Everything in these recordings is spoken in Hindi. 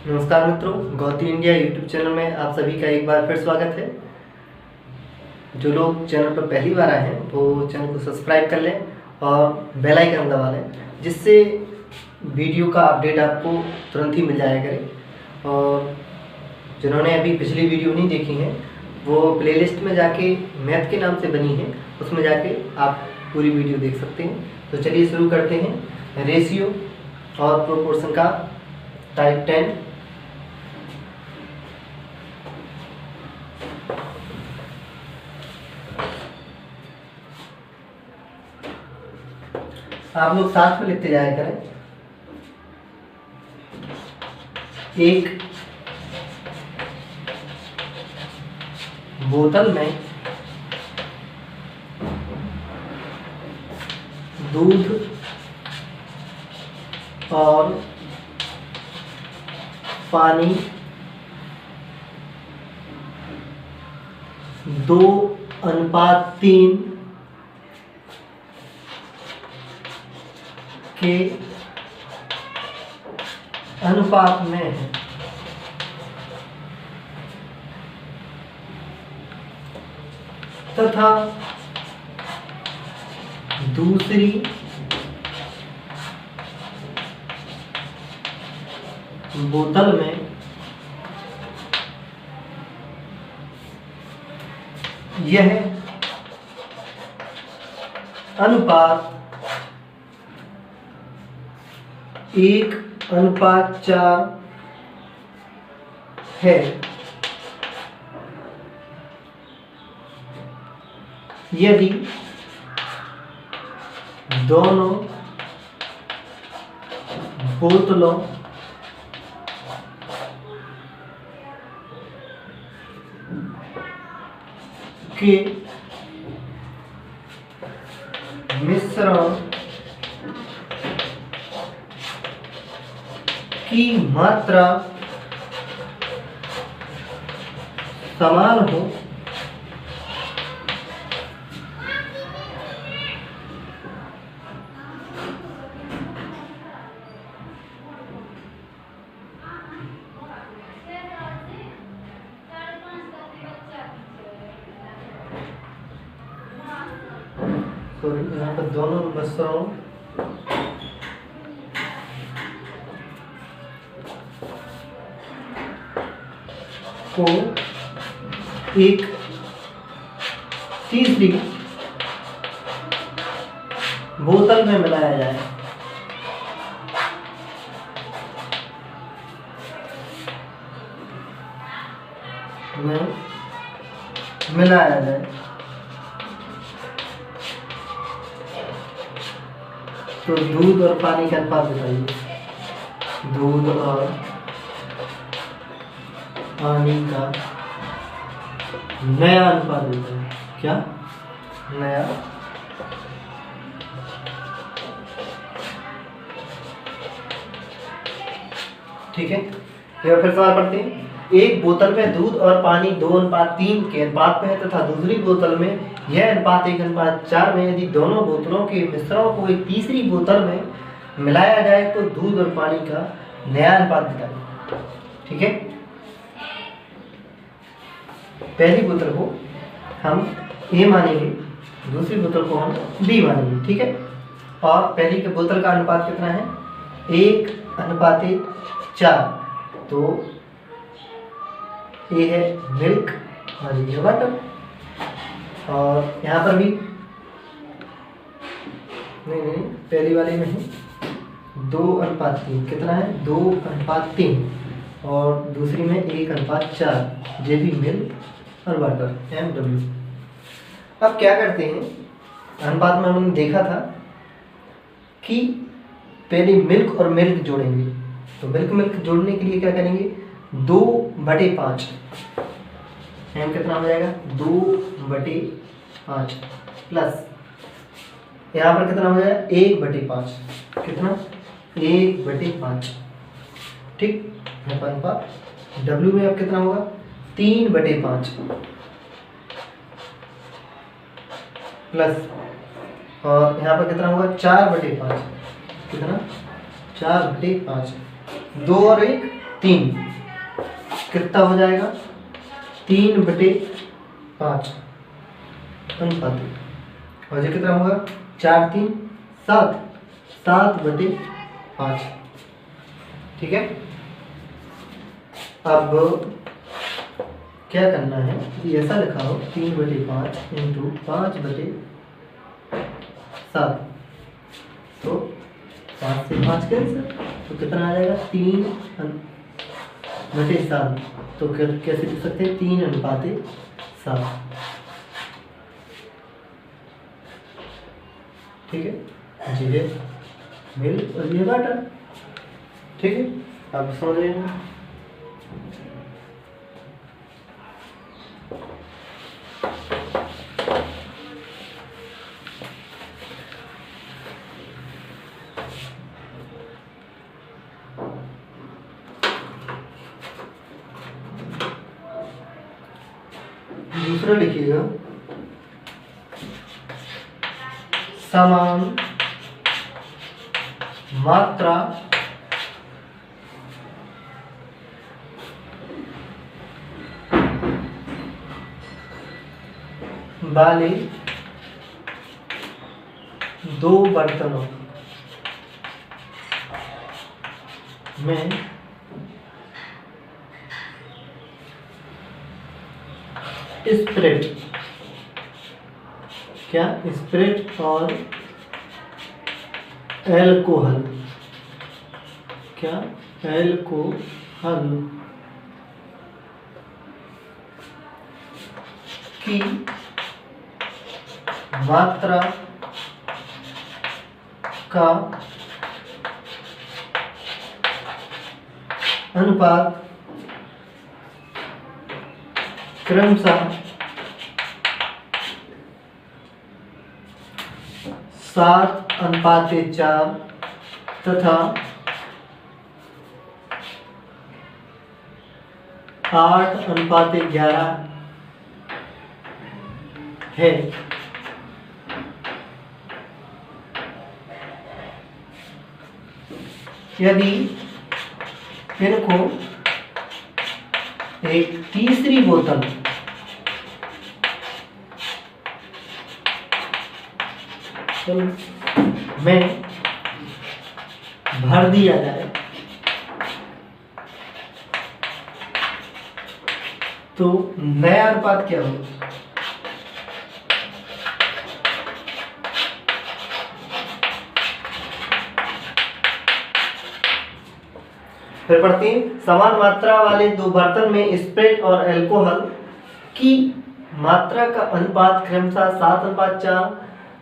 नमस्कार मित्रों, गौती इंडिया यूट्यूब चैनल में आप सभी का एक बार फिर स्वागत है। जो लोग चैनल पर पहली बार आए हैं वो चैनल को सब्सक्राइब कर लें और बेल आइकन दबा लें, जिससे वीडियो का अपडेट आपको तुरंत ही मिल जाया करे। और जिन्होंने अभी पिछली वीडियो नहीं देखी है वो प्लेलिस्ट में जाके मैथ के नाम से बनी है, उसमें जाके आप पूरी वीडियो देख सकते हैं। तो चलिए शुरू करते हैं। रेशियो और प्रोपोर्शन का टाइप 10। आप लोग साथ में लिखते जाया करें। एक बोतल में दूध और पानी 2:3 के अनुपात में है। तथा दूसरी बोतल में यह अनुपात 1:4 है। यदि दोनों बोतलों के मिश्रण की मात्रा समान हो यहाँ पर दोनों मिश्रणों को एक तीसरी बोतल में मिलाया जाए। तो दूध और पानी का अनुपात बताइए। दूध और पानी का नया अनुपात देता है। क्या नया? ठीक है, फिर सवाल पढ़ते हैं। एक बोतल में दूध और पानी 2:3 के अनुपात में है तथा दूसरी बोतल में यह अनुपात 1:4 में। यदि दोनों बोतलों के मिश्रण को एक तीसरी बोतल में मिलाया जाए तो दूध और पानी का नया अनुपात बताइए। ठीक है, पहली बोतल को हम ए मानेंगे, दूसरी बोतल को हम बी मानेंगे। ठीक है, और पहली के बोतल का अनुपात कितना है? 1:4। तो ये है मिल्क और ये है वाटर। और यहाँ पर भी नहीं, पहली वाले में है 2:3। कितना है? 2:3। और दूसरी में 1:4, ये भी मिल्क और वाटर, MW। अब क्या करते हैं, अनुपात में हमने देखा था कि पहले मिल्क और मिल्क जोड़ेंगे। तो मिल्क जोड़ने के लिए क्या करेंगे? 2/5। एम कितना हो जाएगा? 2/5 प्लस यहाँ पर कितना हो जाएगा? 1/5। कितना? 1/5। ठीक, अनुपात W में अब कितना होगा? 3/5 प्लस, और यहाँ पर कितना होगा? 4/5। कितना? 4/5। 2 और 1 3 कितना हो जाएगा 3/5 अनुपात। और ये कितना होगा 4 3 7 7/5। ठीक है। अब क्या करना है, ऐसा लिखा हो 3/5 इंटू 5/7, तो 5 से 5 कैंसिल, तो कितना आ जाएगा 3/7। तो कैसे लिख सकते हैं 3:7। ठीक है, जी मिल और ये वाटर। ठीक है, आप समझ रहे हैं। दूसरा लिखिएगा समान मात्रा वाले 2 बर्तनों में स्प्रेड, क्या स्प्रेड और एल्कोहल, क्या एल्कोहल की मात्रा का अनुपात क्रमशः 7:4 तथा 8:11 है। यदि इनको एक तीसरी बोतल में भर दिया जाए तो नया अनुपात क्या होगा। फिर पढ़ते हैं, समान मात्रा वाले 2 बर्तन में स्प्रेड और अल्कोहल की मात्रा का अनुपात क्रमशः 7:4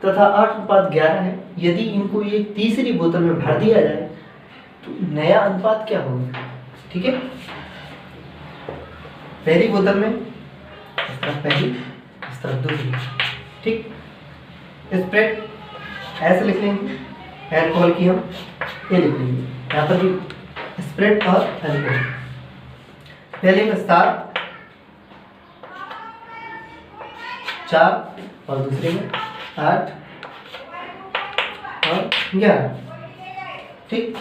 तथा 8:11 है। यदि इनको एक तीसरी बोतल में भर दिया जाए तो नया अनुपात क्या होगा। ठीक है, पहली बोतल में इस तरफ पहली, इस तरफ दूसरी। ठीक, स्प्रेड ऐसे लिख लेंगे, अल्कोहल की हम ये लिख लेंगे। यहाँ पर भी स्प्रेड और अल्कोहल, पहले में 7 4 और दूसरे में 8 और 11। ठीक,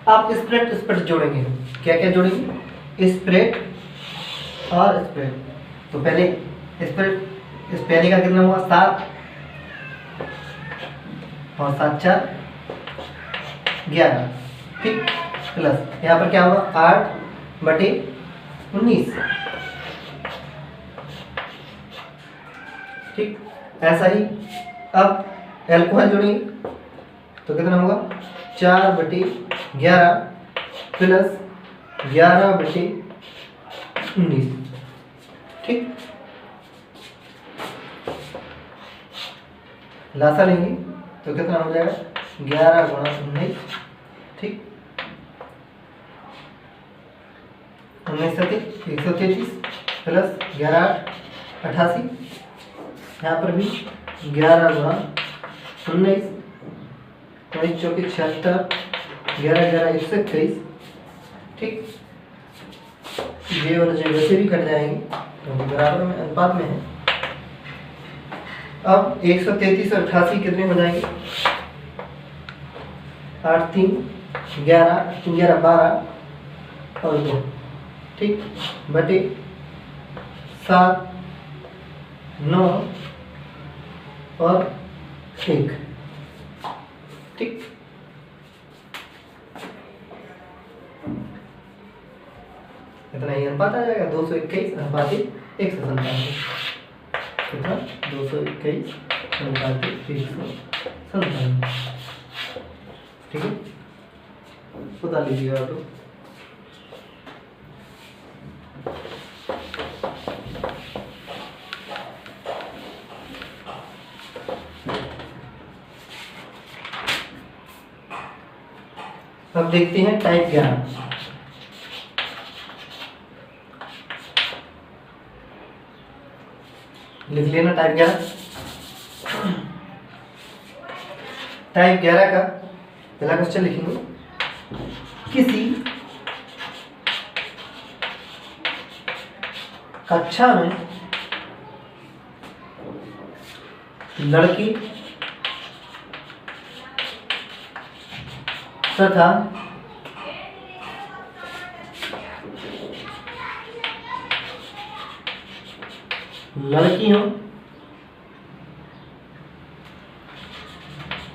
आप स्प्रेड जोड़ेंगे, क्या क्या जोड़ेंगे, स्प्रेड और स्प्रेड। तो पहले स्प्रेड, इस पहले का कितना हुआ 7 और 7 4 11। ठीक, प्लस यहाँ पर क्या होगा 8/19। ठीक, ऐसा ही अब अल्कोहल जोड़ेंगे तो कितना होगा 4/11 प्लस 11/19। ठीक, लासा लेंगे तो कितना हो जाएगा 11 × 19। ठीक, 19 133 प्लस 11 88। यहाँ पर भी 11 × 19 19 चौके 76 11 11 121। ठीक, ये और जो वैसे भी कट जाएंगे तो बराबर में अनुपात में है। अब 133 और 88 कितने हो जाएंगे 8 3 11 3 11 12 और 2, ठीक, बटे 7, 9 और 1, ठीक। इतना ही अनुपात आ जाएगा 221 अनुपात 197। कितना 221 अनुपात 197, ठीक है, बता लीजिएगा तो। अब देखते हैं टाइप 11। लिख लेना टाइप 11। टाइप 11 का पहला क्वेश्चन लिखेंगे, किसी कक्षा में लड़की तथा लड़कियों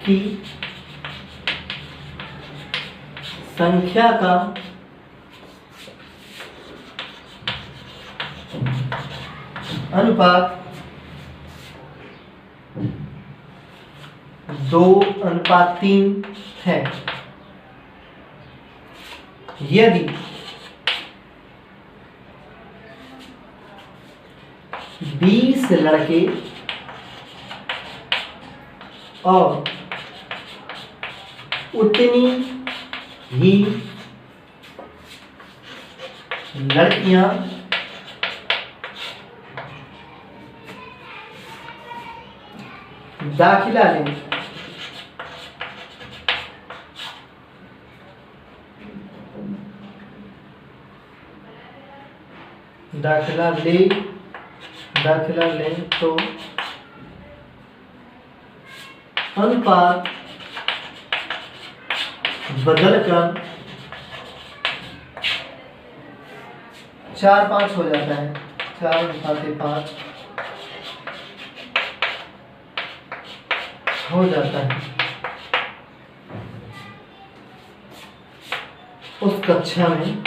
की संख्या का अनुपात 2:3 है। यदि 20 लड़के और उतनी ही लड़कियां दाखिला लें, दाखिला लें तो अनुपात बदलकर 4:5 हो जाता है। 4:5 हो जाता है। उस कक्षा में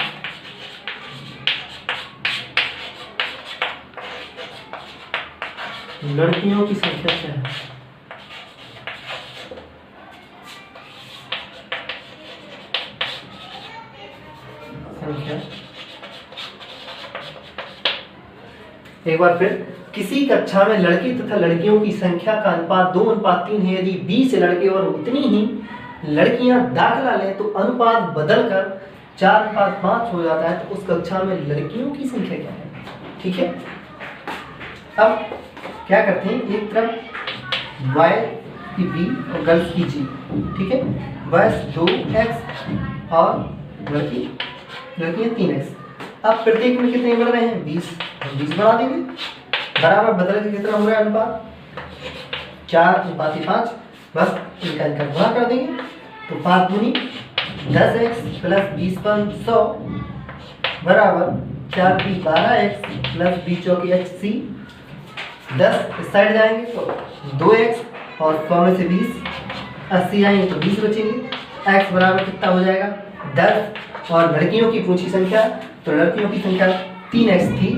लड़कियों की संख्या क्या है? संख्या एक बार फिर, किसी कक्षा में लड़की तथा लड़कियों की संख्या का अनुपात 2:3 है। यदि 20 लड़के और उतनी ही लड़कियां दाखिला लें तो अनुपात बदलकर 4:5 हो जाता है। तो उस कक्षा में लड़कियों की संख्या क्या है? ठीक है, अब क्या करते हैं, एक तरफ बॉय की बी और गर्ल्स की जी, ठीक है, बॉयज 2x और लड़कियां 3x। अब प्रत्येक में कितने बढ़ रहे हैं? 20 बढ़ा देंगे, बराबर बदल के कितना हो रहा है अनुपात? 4:5। बस इनका गुणा कर देंगे तो 5 दूनी 10x प्लस 20/100 बराबर 4 की 12x प्लस 20 चौकी x। 10 इस साइड जाएंगे तो 2x और 100 में से 20 80 आएंगे तो 20 बचेंगे। x बराबर कितना हो जाएगा? 10। और लड़कियों की पूछी संख्या, तो लड़कियों की संख्या 3x थी,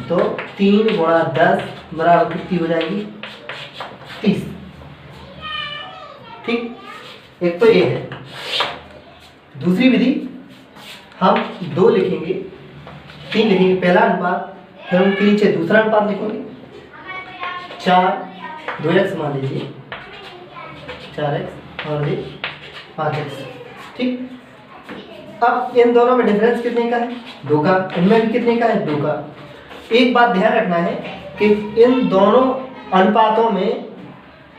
तो 3 गुणा 10 बराबर कितनी हो जाएगी? 30। ठीक, एक तो ये है। दूसरी विधि हम 2 लिखेंगे, 3 लिखेंगे पहला अनुपात, फिर उनके नीचे दूसरा अनुपात लिखेंगे। 4 2x मान लीजिए, 4x और ये 5x। ठीक, अब इन दोनों में डिफरेंस कितने का है? 2 का। इनमें भी कितने का है? 2 का। एक बात ध्यान रखना है कि इन दोनों अनुपातों में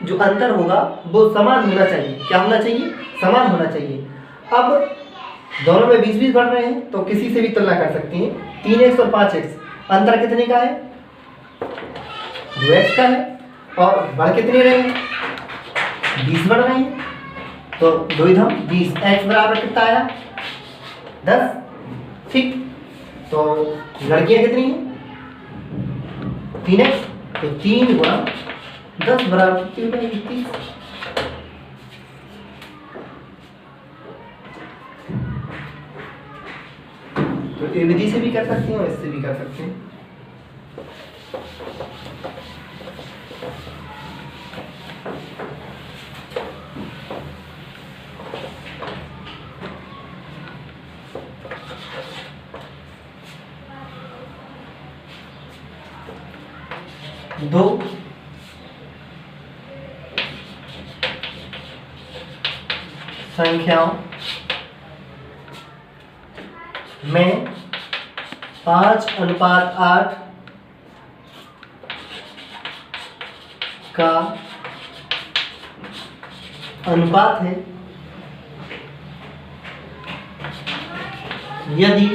जो अंतर होगा वो समान होना चाहिए। क्या होना चाहिए? समान होना चाहिए। अब दोनों में 20-20 बढ़ रहे हैं तो किसी से भी तुलना कर सकती हैं। 3x और 5x अंतर कितने का है? 2x का है। और बढ़ कितने रहे हैं? 20 बढ़ रहे हैं, तो 2 × 20 x बराबर कितना आया? 10। ठीक, तो लड़कियां कितनी हैं? 3x, तो 3 गुणा 10 बराबर कितनी हो जाएगी? 30। तो ये विधि से भी कर सकते हैं और इससे भी कर सकते हैं। दो संख्याओं में 5:8 का अनुपात है यदि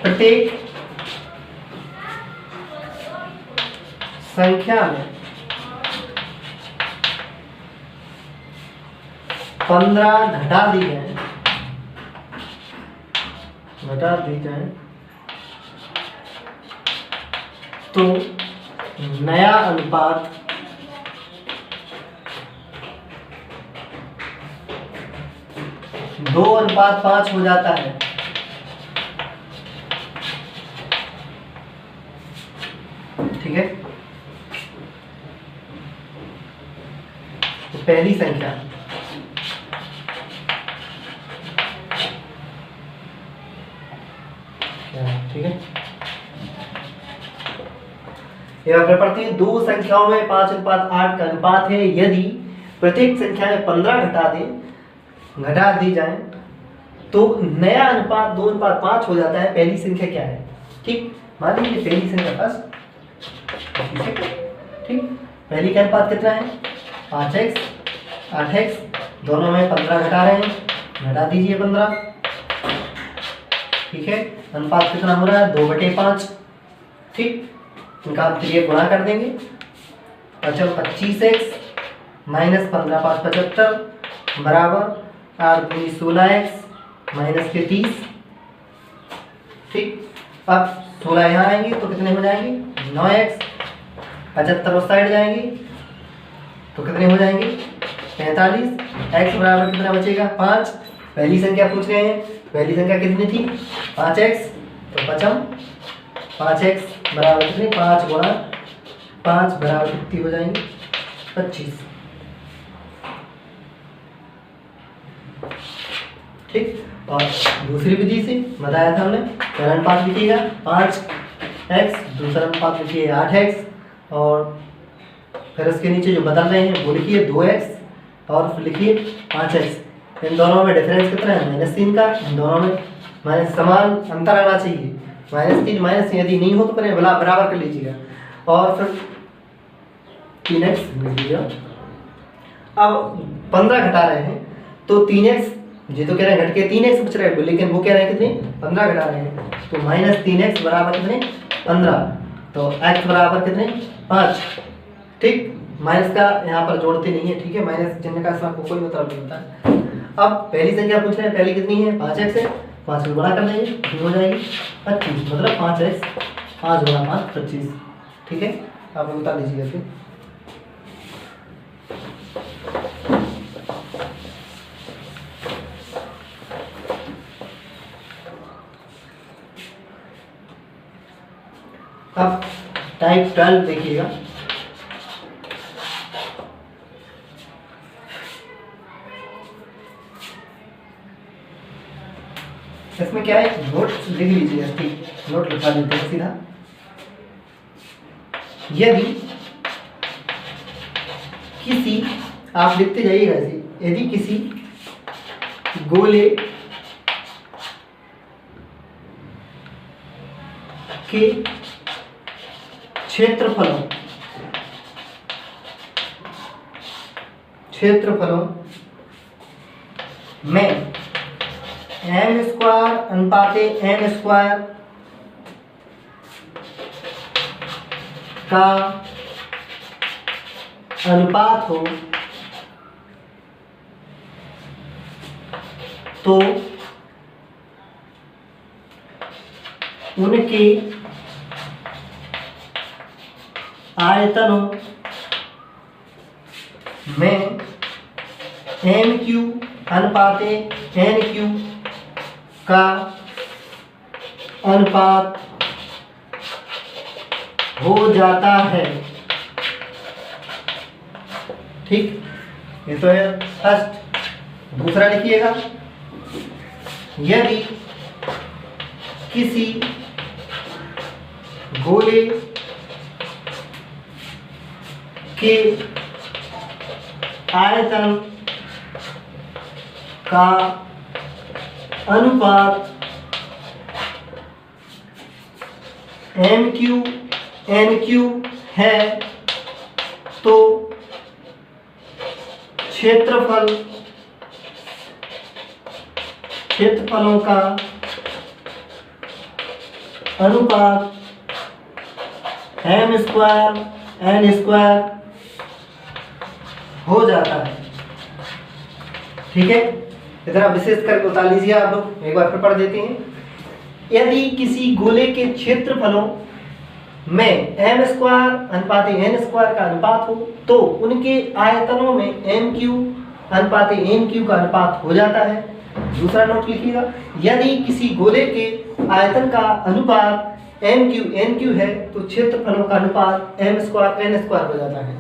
प्रत्येक संख्या में 15 घटा दी जाए तो नया अनुपात 2:5 हो जाता है। ठीक है, तो पहली संख्या ठीक है, यह पढ़ती है। दो संख्याओं में 5:8 का अनुपात है यदि प्रत्येक संख्या में 15 घटा दी जाए तो नया अनुपात 2:5 हो जाता है। पहली संख्या क्या है? ठीक, मान लीजिए पहली संख्या फर्स्ट, ठीक, पहली का अनुपात कितना है? 5x 8x, दोनों में 15 घटा रहे हैं, घटा दीजिए 15। ठीक है, अनुपात कितना हो रहा है? 2/5। ठीक, इनका आप ये गुणा कर देंगे। अच्छा, 25x माइनस 15 5 75 बराबर 8 दूनी 16x माइनस के 30। ठीक, अब 16 यहाँ आएंगे तो कितने हो जाएंगे? 9x, 75 उस साइड जाएंगी तो कितने हो जाएंगे? 45। x बराबर कितना बचेगा? 5। पहली संख्या पूछ रहे हैं, पहली संख्या कितनी थी? 5x, तो 5x बराबर कितने? 5 गुणा 5 बराबर कितनी हो जाएंगी? 25। ठीक, और दूसरी विधि से बताया था हमने, पहला अनुपात लिखिएगा 5x, दूसरा अनुपात लिखिए 8x, और फिर उसके नीचे जो बदल रहे हैं वो लिखिए 2x और फिर लिखिए 5x। इन दोनों में डिफरेंस कितना है? -3 का। इन दोनों में माइनस समान अंतर आना चाहिए। -3 माइनस यदि नहीं हो तो करें बराबर कर लीजिएगा, और फिर 3x लीजिएगा। अब 15 घटा रहे हैं तो 3x, ये तो कह रहे हैं घट के 3x बच रहा है, लेकिन वो कह रहे हैं कितने? 15 घटा रहे हैं, तो -3x बराबर कितने? 15। तो x बराबर कितने? 5। ठीक, माइनस का यहाँ पर जोड़ते नहीं है। ठीक है, माइनस चिन्ह का इसमें कोई मतलब नहीं होता है। अब पहली संख्या पूछ रहे हैं, पहली कितनी है? 5x है, 5 को गुणा कर देंगे, कितनी हो जाएगी? 25, मतलब 5x, 5 गुणा 5 25। ठीक है, आप बता लीजिएगा फिर। अब टाइप 12 देखिएगा। इसमें क्या है? नोट लिख लीजिए। ठीक, नोट लिखा देते हैं सीधा। यदि किसी, आप लिखते जाइएगा ऐसे, यदि किसी गोले के क्षेत्रफलों में m² अनुपाते m² का अनुपात हो तो तो उनके आयतनों में MQ अनुपात NQ का अनुपात हो जाता है। ठीक, ये तो है फर्स्ट। दूसरा लिखिएगा, यदि किसी गोले के आयतन का अनुपात MQ NQ है तो क्षेत्रफलों का अनुपात M² N² हो जाता है। ठीक है, इतना विशेष करके उतार लीजिए आप लोग, एक बार फिर पढ़ देते हैं। यदि किसी गोले के क्षेत्रफलों में M² अनुपात N² का अनुपात हो तो उनके आयतनों में MQ अनुपात NQ का अनुपात हो जाता है। दूसरा नोट लिखिएगा, यदि किसी गोले के आयतन का अनुपात MQ NQ है तो क्षेत्रफलों का अनुपात M² N² हो जाता है।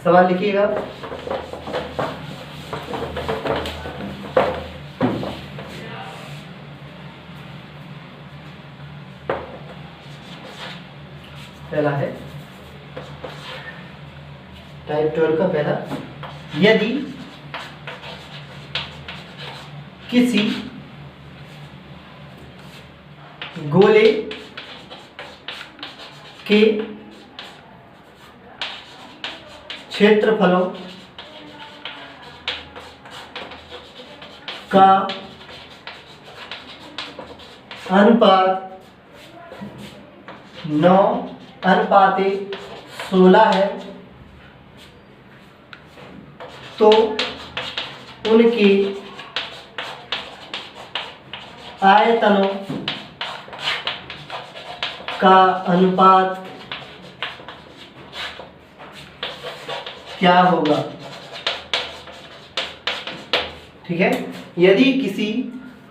सवाल लिखिएगा, पहला है टाइप 12 का पहला, यदि किसी गोले के क्षेत्रफलों का अनुपात 9:16 है तो उनके आयतनों का अनुपात क्या होगा। ठीक है, यदि किसी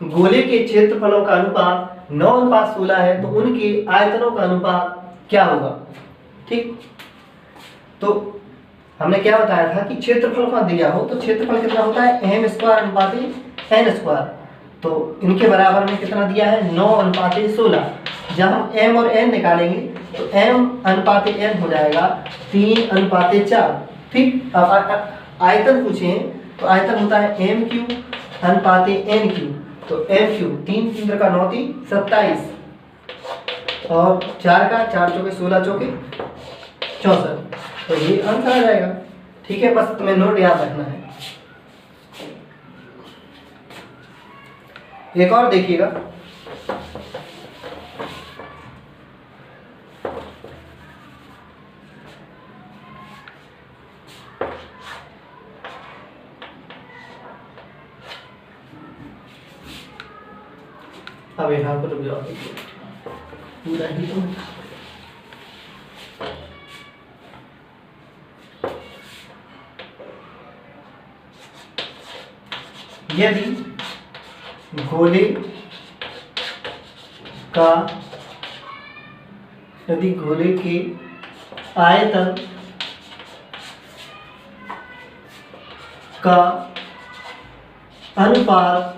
गोले के क्षेत्रफलों का अनुपात 9:16 है तो उनके आयतनों का अनुपात क्या होगा। ठीक, तो हमने क्या बताया था कि क्षेत्रफल का दिया हो तो क्षेत्रफल कितना होता है M² अनुपात N²। तो इनके बराबर में कितना दिया है 9:16। जब हम M और N निकालेंगे तो M अनुपात N हो जाएगा 3:4। ठीक, अब आयतन पूछे तो आयतन होता है MQ अनुपात NQ। तो MQ 3 3 का 9 27 और 4 का 4 चौके 16 चौके 64, तो ये आंसर आ जाएगा। ठीक है, बस तुम्हें नोट याद रखना है। एक और देखिएगा, अब यहाँ पर रुक जाओ, पूरा ही तो यदि गोले के आयतन का अनुपात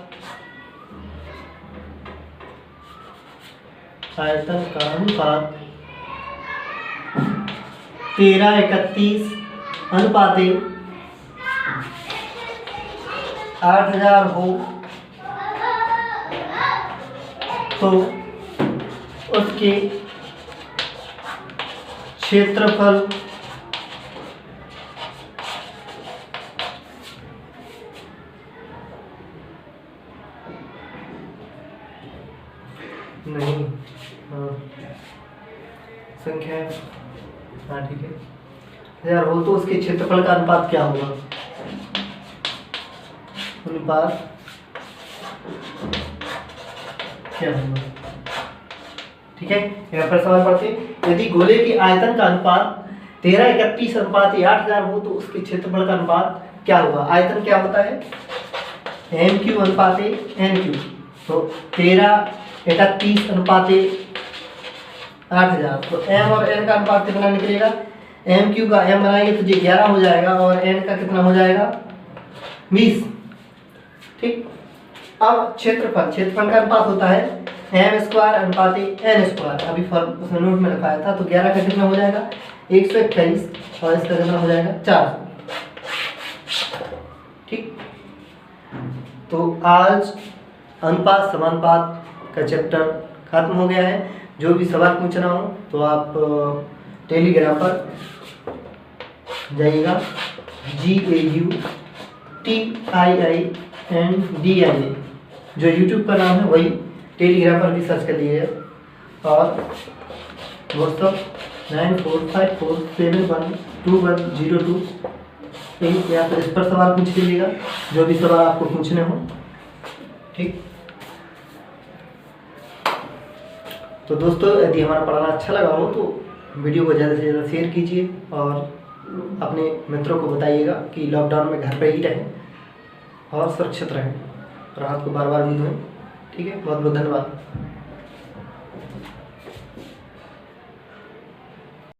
13:31 अनुपात 8000 हो तो उसके क्षेत्रफल नहीं, हाँ संख्या, हाँ ठीक है, 1000 हो तो उसके क्षेत्रफल का अनुपात क्या होगा। अनुपात क्या होगा। ठीक है, यहाँ पर सवाल पढ़ते हैं, यदि गोले की आयतन का अनुपात 1331:8000 हो तो उसके क्षेत्रफल का अनुपात क्या होगा। आयतन क्या होता है, MQ अनुपात NQ, तो 1331:8000, तो M और N का अनुपात कितना निकलेगा, MQ का M बनाएंगे तो ये 11 हो जाएगा और N का कितना हो जाएगा 20। ठीक, अब क्षेत्रफल का अनुपात होता है M² अनुपात N², अभी उसने नोट में रखाया था, तो 11 का कितना हो जाएगा 121 और इसका कितना हो जाएगा 400। ठीक, तो आज अनुपात समानुपात का चैप्टर खत्म हो गया है। जो भी सवाल पूछना हो तो आप टेलीग्राम पर जाइएगा, GAUTIINDIA जो यूट्यूब का नाम है वही, टेलीग्राम पर भी सर्च कर लीजिएगा, और व्हाट्सअप 9454712102 या फिर इस पर सवाल पूछ लीजिएगा, जो भी सवाल आपको पूछने हो। ठीक, तो दोस्तों यदि हमारा पढ़ाना अच्छा लगा हो तो वीडियो को ज़्यादा से ज़्यादा शेयर कीजिए और अपने मित्रों को बताइएगा कि लॉकडाउन में घर पर ही रहें और सुरक्षित रहें और हाथ को बार बार भी धोएं। ठीक है, बहुत बहुत धन्यवाद।